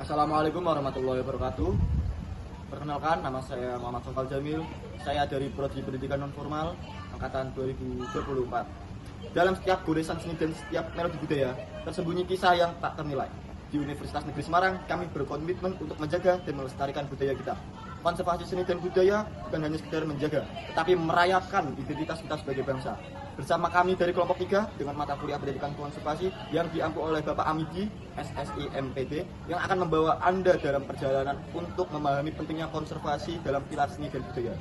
Assalamualaikum warahmatullahi wabarakatuh. Perkenalkan, nama saya Muhammad Sofal Jamil. Saya dari Prodi Pendidikan Nonformal angkatan 2024. Dalam setiap goresan seni dan setiap melodi budaya tersembunyi kisah yang tak ternilai. Di Universitas Negeri Semarang, kami berkomitmen untuk menjaga dan melestarikan budaya kita. Konservasi seni dan budaya bukan hanya sekedar menjaga, tetapi merayakan identitas kita sebagai bangsa. Bersama kami dari kelompok 3 dengan mata kuliah pendidikan konservasi yang diampu oleh Bapak Amidi, SSI MPD, yang akan membawa Anda dalam perjalanan untuk memahami pentingnya konservasi dalam pilar seni dan budaya.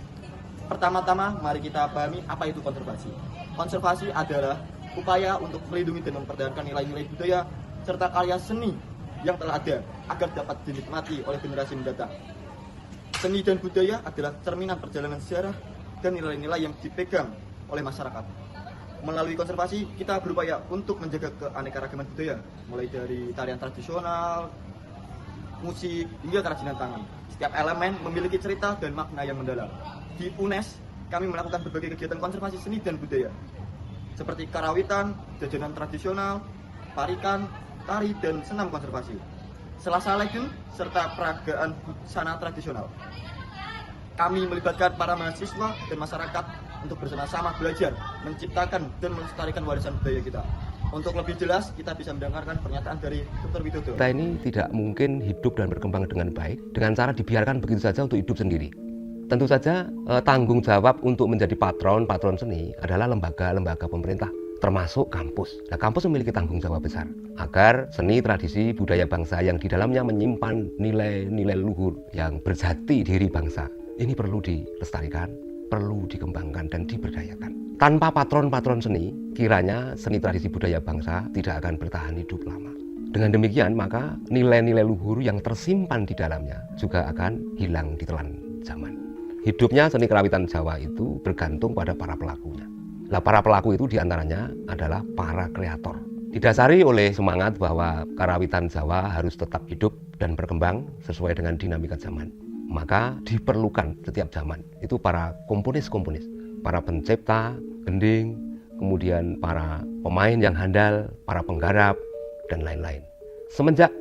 Pertama-tama, mari kita pahami apa itu konservasi. Konservasi adalah upaya untuk melindungi dan mempertahankan nilai-nilai budaya serta karya seni yang telah ada agar dapat dinikmati oleh generasi mendatang. Seni dan budaya adalah cerminan perjalanan sejarah dan nilai-nilai yang dipegang oleh masyarakat. Melalui konservasi, kita berupaya untuk menjaga keanekaragaman budaya, mulai dari tarian tradisional, musik, hingga kerajinan tangan. Setiap elemen memiliki cerita dan makna yang mendalam. Di UNES, kami melakukan berbagai kegiatan konservasi seni dan budaya, seperti karawitan, jajanan tradisional, parikan, tari, dan senam konservasi, Selasa Legend, serta peragaan busana tradisional. Kami melibatkan para mahasiswa dan masyarakat untuk bersama-sama belajar, menciptakan dan melestarikan warisan budaya kita. Untuk lebih jelas, kita bisa mendengarkan pernyataan dari Dr. Widodo. Kita ini tidak mungkin hidup dan berkembang dengan baik dengan cara dibiarkan begitu saja untuk hidup sendiri. Tentu saja tanggung jawab untuk menjadi patron seni adalah lembaga-lembaga pemerintah, termasuk kampus. Nah, kampus memiliki tanggung jawab besar agar seni, tradisi, budaya bangsa yang di dalamnya menyimpan nilai-nilai luhur yang berjati diri bangsa ini perlu dilestarikan, perlu dikembangkan dan diberdayakan. Tanpa patron seni, kiranya seni tradisi budaya bangsa tidak akan bertahan hidup lama. Dengan demikian, maka nilai-nilai luhur yang tersimpan di dalamnya juga akan hilang ditelan zaman. Hidupnya seni kerawitan Jawa itu bergantung pada para pelakunya. Nah, para pelaku itu diantaranya adalah para kreator. Didasari oleh semangat bahwa karawitan Jawa harus tetap hidup dan berkembang sesuai dengan dinamika zaman. Maka diperlukan setiap zaman itu para komponis, para pencipta, gending, kemudian para pemain yang handal, para penggarap, dan lain-lain. Semenjak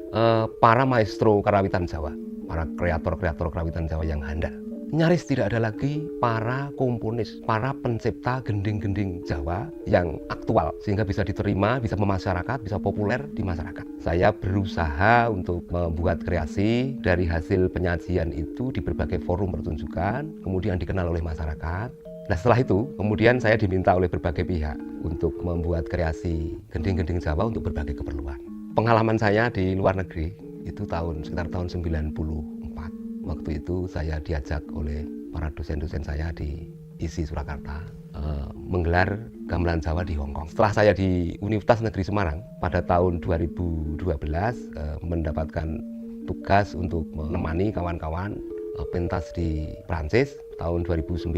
para maestro karawitan Jawa, para kreator karawitan Jawa yang handal, nyaris tidak ada lagi para komponis, para pencipta gending-gending Jawa yang aktual sehingga bisa diterima, bisa memasyarakat, bisa populer di masyarakat. Saya berusaha untuk membuat kreasi dari hasil penyajian itu di berbagai forum pertunjukan, kemudian dikenal oleh masyarakat. Nah, setelah itu kemudian saya diminta oleh berbagai pihak untuk membuat kreasi gending-gending Jawa untuk berbagai keperluan. Pengalaman saya di luar negeri itu sekitar tahun 94. Waktu itu saya diajak oleh para dosen-dosen saya di ISI Surakarta menggelar gamelan Jawa di Hong Kong. Setelah saya di Universitas Negeri Semarang pada tahun 2012 mendapatkan tugas untuk menemani kawan-kawan pentas di Prancis tahun 2019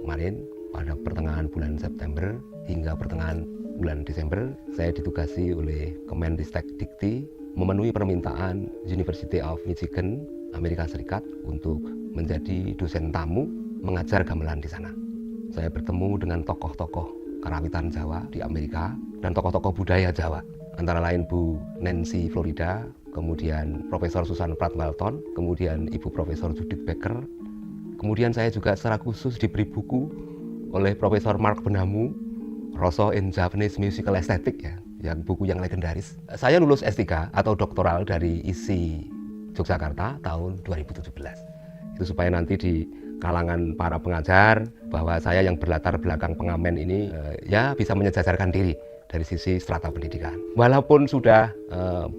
kemarin pada pertengahan bulan September hingga pertengahan bulan Desember saya ditugasi oleh Kemendikbud Dikti memenuhi permintaan University of Michigan Amerika Serikat untuk menjadi dosen tamu mengajar gamelan di sana. Saya bertemu dengan tokoh-tokoh karawitan Jawa di Amerika dan tokoh-tokoh budaya Jawa, antara lain Bu Nancy Florida, kemudian Profesor Susan Pratt-Walton, kemudian Ibu Profesor Judith Becker. Kemudian saya juga secara khusus diberi buku oleh Profesor Mark Benamu, Rosso in Japanese Musical Aesthetic, yang buku yang legendaris. Saya lulus S3 atau doktoral dari ISI Yogyakarta tahun 2017. Itu supaya nanti di kalangan para pengajar bahwa saya yang berlatar belakang pengamen ini bisa menyejajarkan diri dari sisi strata pendidikan. Walaupun sudah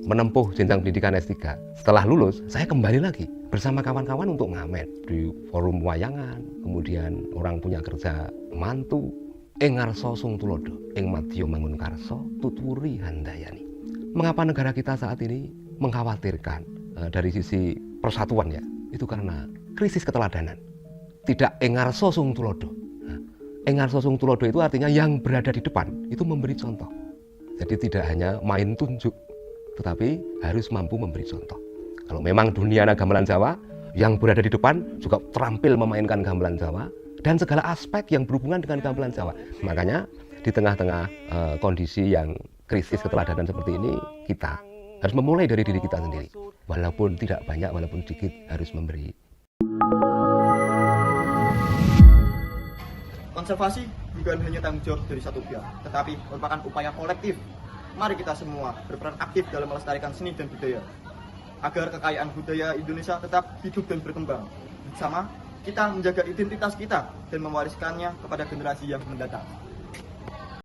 menempuh jenjang pendidikan S3, setelah lulus saya kembali lagi bersama kawan-kawan untuk ngamen di forum wayangan, kemudian orang punya kerja mantu, ing ngarsa sung tulodo, ing madya mangun karsa, tuturi handayani. Mengapa negara kita saat ini mengkhawatirkan dari sisi persatuan itu karena krisis keteladanan. Tidak engarso sung tulodo. Engarso sung tulodo itu artinya yang berada di depan itu memberi contoh. Jadi tidak hanya main tunjuk, tetapi harus mampu memberi contoh. Kalau memang dunia gamelan Jawa, yang berada di depan juga terampil memainkan gamelan Jawa dan segala aspek yang berhubungan dengan gamelan Jawa. Makanya di tengah-tengah kondisi yang krisis keteladanan seperti ini, kita Harus memulai dari diri kita sendiri. Walaupun tidak banyak, walaupun sedikit, harus memberi. Konservasi bukan hanya tanggung jawab dari satu pihak, tetapi merupakan upaya kolektif. Mari kita semua berperan aktif dalam melestarikan seni dan budaya, agar kekayaan budaya Indonesia tetap hidup dan berkembang. Bersama, kita menjaga identitas kita dan mewariskannya kepada generasi yang mendatang.